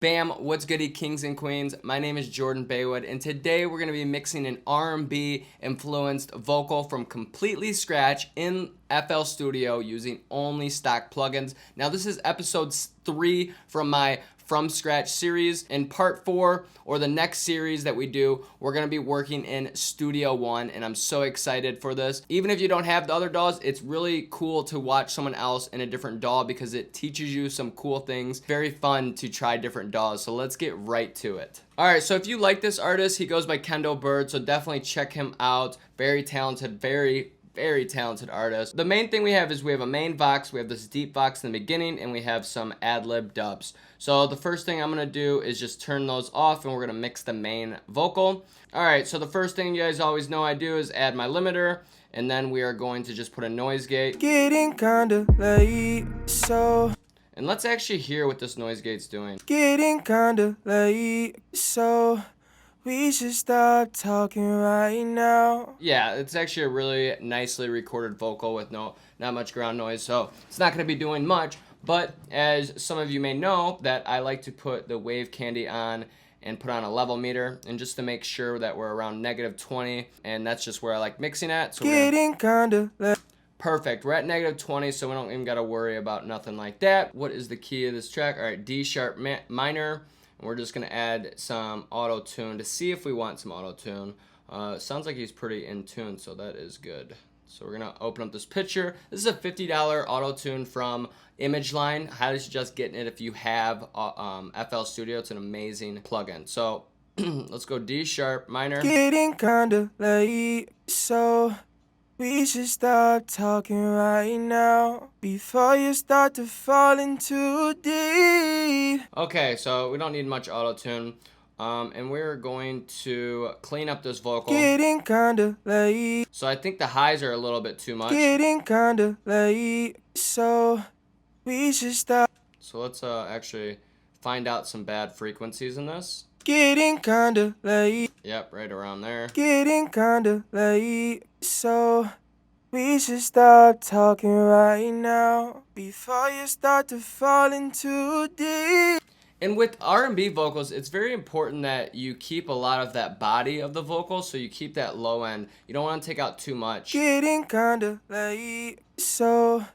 Bam, what's goody kings and queens? My name is Jordan Baywood, and today we're going to be mixing an R&B influenced vocal from completely scratch in FL Studio using only stock plugins. Now this is episode 3 from my From Scratch series. In part 4, or the next series that we do, we're going to be working in Studio One, and I'm so excited for this. Even if you don't have the other DAWs, it's really cool to watch someone else in a different DAW because it teaches you some cool things. Very fun to try different DAWs, so let's get right to it. Alright, so if you like this artist, he goes by Kendall Bird, so definitely check him out. Very talented, very talented artist. The main thing we have is we have a main vox, we have this deep vox in the beginning, and we have some ad-lib dubs. So the first thing I'm going to do is just turn those off, and we're going to mix the main vocal. Alright, so the first thing you guys always know I do is add my limiter, and then we are going to just put a noise gate. Getting kinda late, so... And let's actually hear what this noise gate's doing. Getting kinda late, so... We should start talking right now. Yeah, it's actually a really nicely recorded vocal with not much ground noise, so it's not going to be doing much. But as some of you may know, that I like to put the wave candy on and put on a level meter, and just to make sure that we're around -20, and that's just where I like mixing at. So Getting kinda late. Perfect. We're at -20, so we don't even got to worry about nothing like that. What is the key of this track? All right, D sharp minor. And we're just going to add some auto-tune to see if we want some auto-tune. Sounds like he's pretty in tune, so that is good. So we're going to open up this picture. This is a $50 auto-tune from ImageLine. Highly suggest getting it if you have FL Studio. It's an amazing plugin. So let's go D sharp minor. Getting kinda late, so... We should start talking right now before you start to fall in too deep. Okay, so we don't need much auto-tune. And we're going to clean up this vocal. Getting kinda late. So I think the highs are a little bit too much. Getting kinda late, so we should start. So let's actually find out some bad frequencies in this. Getting kinda late. Yep, right around there. Getting kinda late, so we should start talking right now before you start to fall in too deep. And with R&B vocals, it's very important that you keep a lot of that body of the vocal, so you keep that low end. You don't want to take out too much. Getting kinda late, so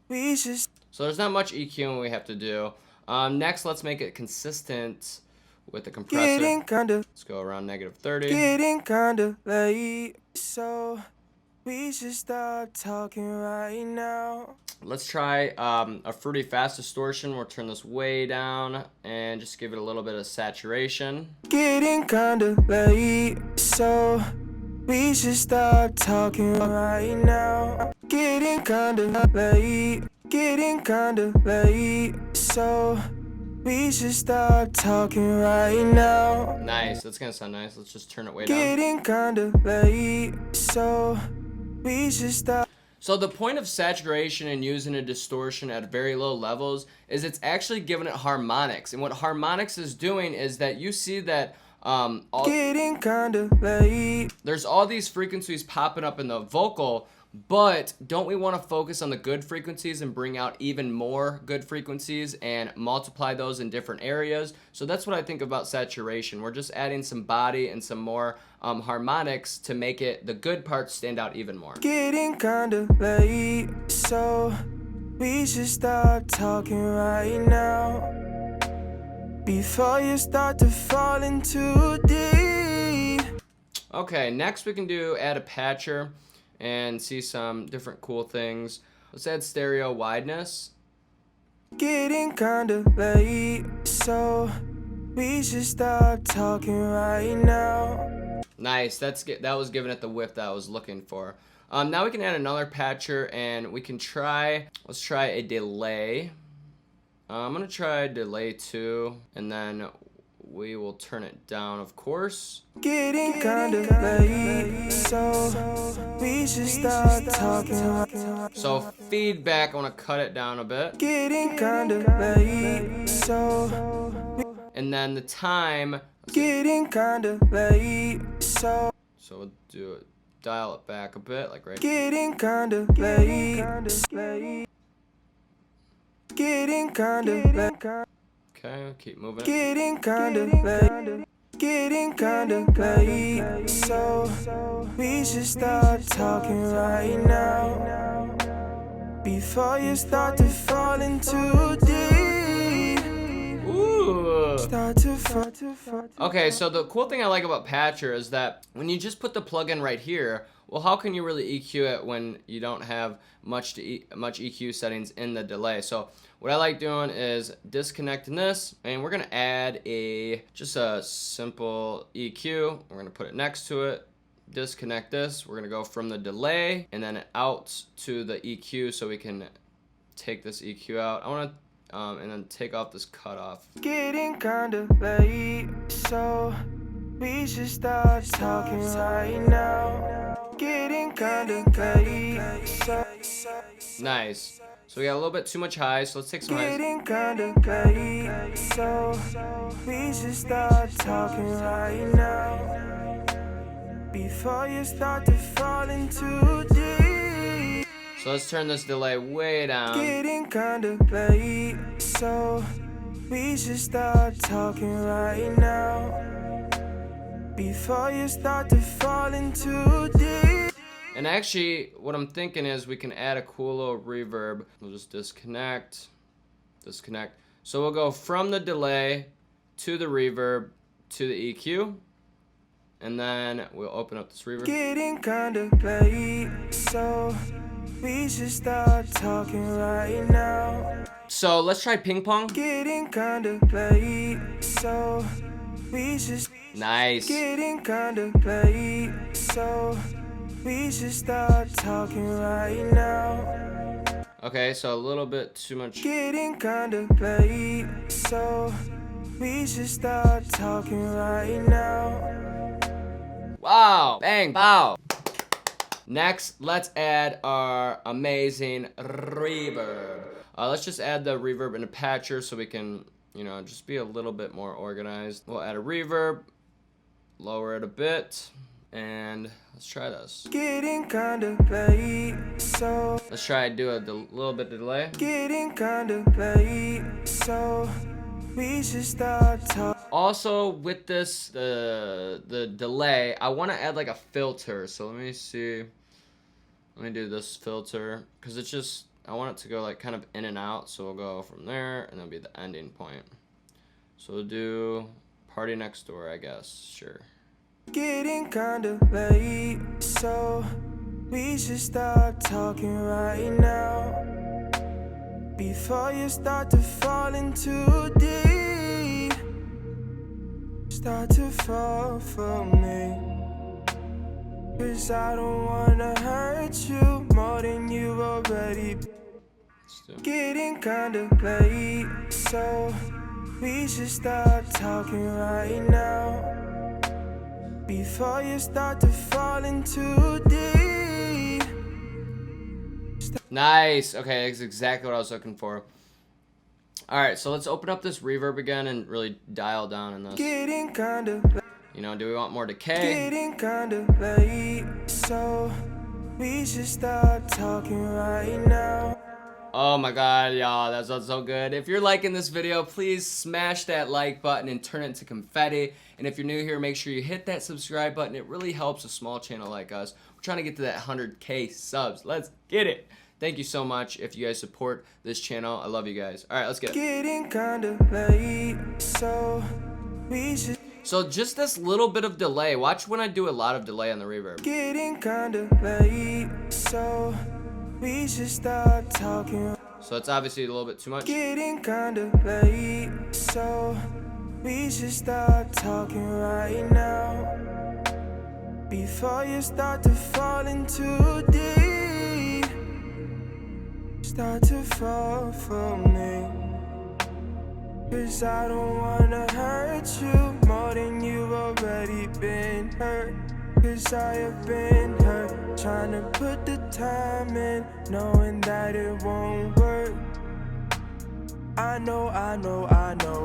we should. So there's not much EQing we have to do. Next, let's make it consistent with the compressor. Getting kinda. Let's go around -30. Getting kinda late, so we should start talking right now. Let's try a fruity fast distortion. We'll turn this way down and just give it a little bit of saturation. Getting kinda late, so we should start talking right now. Getting kinda late, getting kinda late, so we should start talking right now. Nice, that's gonna sound nice. Let's just turn it way down. Getting kinda late, so we should start. So the point of saturation and using a distortion at very low levels is it's actually giving it harmonics. And what harmonics is doing is that you see that Getting kinda late. there's all these frequencies popping up in the vocal, but don't we want to focus on the good frequencies and bring out even more good frequencies and multiply those in different areas? So that's what I think about saturation. We're just adding some body and some more harmonics to make it the good parts stand out even more. Getting kinda late, so we should start talking right now before you start to fall in too deep. Okay, next we can add a patcher and see some different cool things. Let's add stereo wideness. Getting kinda late, so we should start talking right now. Nice, that was giving it the whip that I was looking for. Now we can add another patcher, and we can let's try a delay. I'm gonna try delay 2, and then we will turn it down, of course. Getting kinda late, so we should start talking. So feedback, I wanna cut it down a bit. Getting kinda late, so. And then the time. Getting kinda late, so. So we'll dial it back a bit, like right. Getting kinda late. Getting kinda late. Okay, keep moving. Getting kinda late. Getting kinda late. So we should start talking right now. Before you start to fall in too deep. Ooh. Start to fall. Okay, so the cool thing I like about Patcher is that when you just put the plugin right here, well, how can you really EQ it when you don't have much EQ settings in the delay? So what I like doing is disconnecting this, and we're gonna add just a simple EQ. We're gonna put it next to it. Disconnect this. We're gonna go from the delay and then out to the EQ, so we can take this EQ out. I want to and then take off this cutoff. Getting kinda late, so we should start talking right now. Getting kinda late, so Nice. So we got a little bit too much high, so let's take some highs. getting kinda late, so we should start talking right now. Before you start to fall in too deep. So let's turn this delay way down. Getting kinda late, so we should start talking right now. Before you start to fall in too deep. And actually, what I'm thinking is we can add a cool little reverb. We'll just disconnect. So we'll go from the delay to the reverb to the EQ. And then we'll open up this reverb. Getting kinda late, so we should start talking right now. So let's try ping pong. Getting kinda late, so we should. Nice. Getting kinda late, so we should start talking right now. Okay, so a little bit too much. Getting kinda late, so we should start talking right now. Wow. Bang. Bow. Next, let's add our amazing reverb. Let's just add the reverb in a patcher so we can, just be a little bit more organized. We'll add a reverb, lower it a bit, and let's try this. Getting kinda late, so Let's try to do a little bit of delay. getting kinda late, so we should start talking. Also, with this, the delay, I want to add like a filter. So let me see. Let me do this filter because it's just, I want it to go like kind of in and out. So we'll go from there and that'll be the ending point. So we'll do party next door, I guess. Sure. Getting kinda late, so we should start talking right now. Before you start to fall in too deep. Start to fall for me. 'Cause I don't wanna hurt you more than you've already. Getting kinda late, so we should start talking right now. Before you start to fall in too deep. Nice. Okay, that's exactly what I was looking for. All right, so let's open up this reverb again and really dial down in this. Getting kinda Do we want more decay? Getting kinda late, so we should start talking right now. Oh my god, y'all, that sounds so good. If you're liking this video, please smash that like button and turn it into confetti. And if you're new here, make sure you hit that subscribe button. It really helps a small channel like us. We're trying to get to that 100K subs. Let's get it. Thank you so much if you guys support this channel. I love you guys. All right, let's get it. Getting kinda late, so we should. So just this little bit of delay. Watch when I do a lot of delay on the reverb. Getting kinda late, so we should start talking. So it's obviously a little bit too much. Getting kinda late, so we should start talking right now. Before you start to fall in too deep. Start to fall for me. 'Cause I don't wanna hurt you more than you've already been hurt. 'Cause I have been hurt, trying to put the time in, knowing that it won't work. I know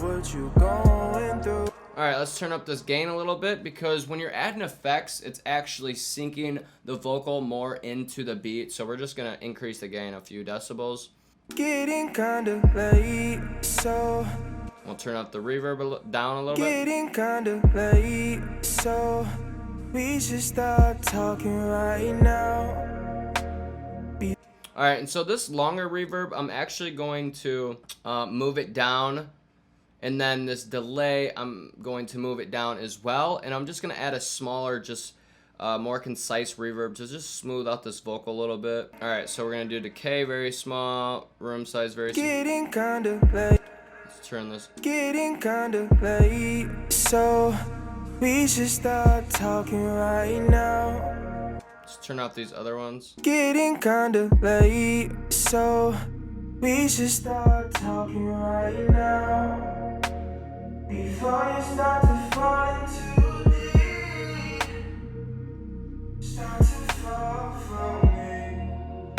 what you're going through. Alright, let's turn up this gain a little bit because when you're adding effects, it's actually syncing the vocal more into the beat. So we're just going to increase the gain a few decibels. Getting kinda late, so We'll turn up the reverb down a little bit. Getting kinda late, so we should start talking right now. All right, and so this longer reverb, I'm actually going to move it down, and then this delay, I'm going to move it down as well, and I'm just gonna add a smaller, just more concise reverb to just smooth out this vocal a little bit. All right, so we're gonna do decay very small, room size very small. Getting kinda late. Let's turn this. Getting kinda late, so we should start talking right now. Let's turn off these other ones. Getting kinda late, so we should start talking right now. Before you start to fall into deep, start to fall from me.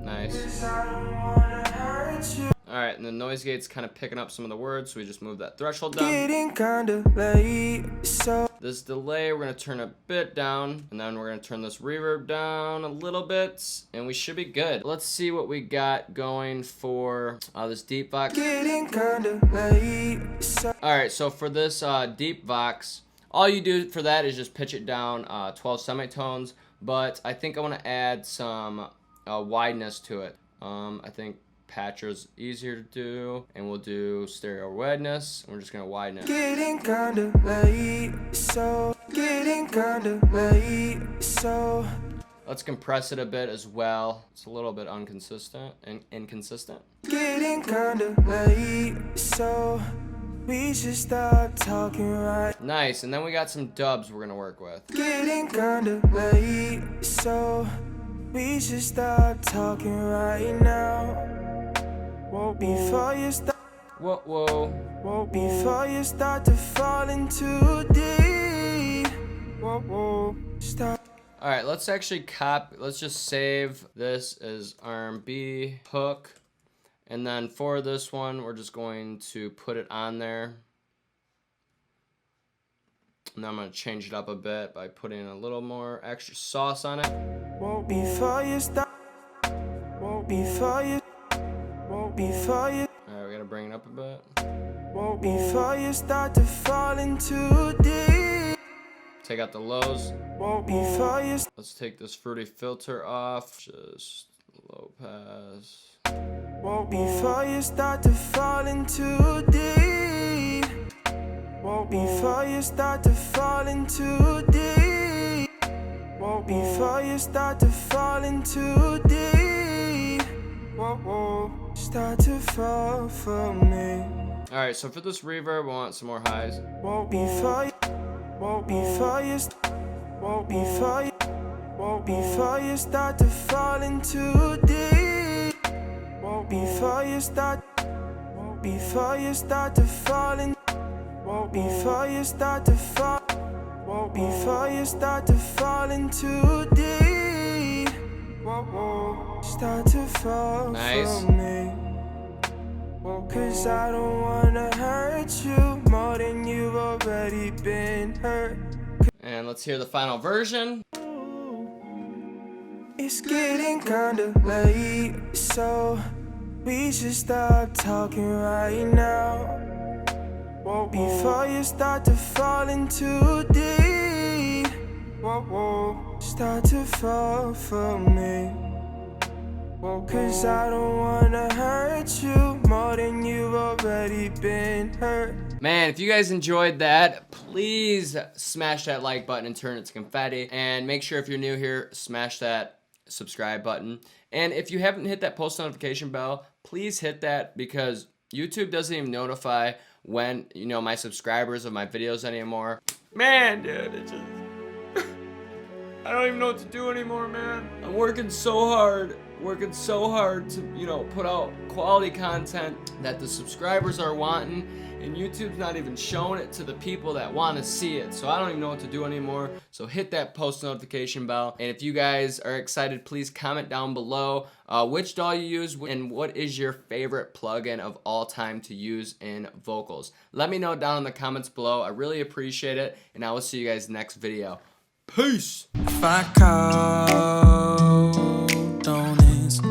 Nice. 'Cause I don't wanna hurt you. All right, and the noise gate's kind of picking up some of the words, so we just move that threshold down. Getting kinda late, so This delay, we're gonna turn a bit down, and then we're gonna turn this reverb down a little bit, and we should be good. Let's see what we got going for this deep vox. getting kinda late, so All right, so for this deep vox, all you do for that is just pitch it down 12 semitones, but I think I wanna add some wideness to it. I think patcher's easier to do, and we'll do stereo wideness, and we're just gonna widen it. getting kinda late, so getting kinda late, so Let's compress it a bit as well. It's a little bit inconsistent. getting kinda late, so we should start talking right. Nice, and then we got some dubs we're gonna work with. Getting kinda late, so we should start talking right now. Before you start, Whoa. before you start to fall into deep. Stop. All right, let's actually let's just save this as R&B hook. And then for this one, we're just going to put it on there. And then I'm gonna change it up a bit by putting a little more extra sauce on it. Before you start, before you. All right, we gotta bring it up a bit. Before you start to fall into deep. Take out the lows. Before you. Let's take this fruity filter off. Just low pass. Before you start to fall into deep. Before you start to fall into deep. Before you start to fall into deep. Start to fall for me. All right, so for this reverb, we want some more highs. Before you start to fall into deep. Before you start to fall in. Before you start to fall. Before you start to fall into deep. Start to fall Nice. for me. 'Cause I don't wanna hurt you more than you've already been hurt. And let's hear the final version. It's getting kinda late, so we should start talking right now. Before you start to fall into deep. Start to fall for me. 'Cause I don't wanna hurt you more than you've already been hurt. Man, if you guys enjoyed that, please smash that like button and turn it to confetti. And make sure if you're new here, smash that subscribe button. And if you haven't hit that post notification bell, please hit that, because YouTube doesn't even notify when, you know, my subscribers of my videos anymore. Man, dude, it just... I don't even know what to do anymore, man. I'm working so hard to, you know, put out quality content that the subscribers are wanting, and YouTube's not even showing it to the people that want to see it. So I don't even know what to do anymore. So hit that post notification bell. And if you guys are excited, please comment down below which DAW you use and what is your favorite plugin of all time to use in vocals. Let me know down in the comments below. I really appreciate it, and I will see you guys next video. Peace. If I call, don't answer.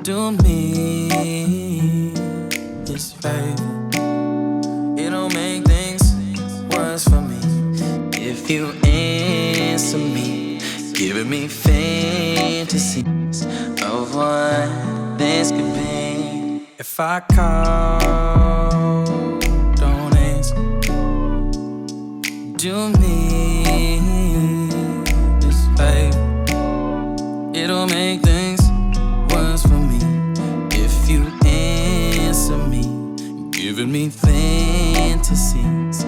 Do me. It's baby. It'll make things worse for me if you answer me, giving me fantasies of what this could be. If I call, don't answer. Do me this, babe. It'll make things worse for me if you answer me, giving me fantasies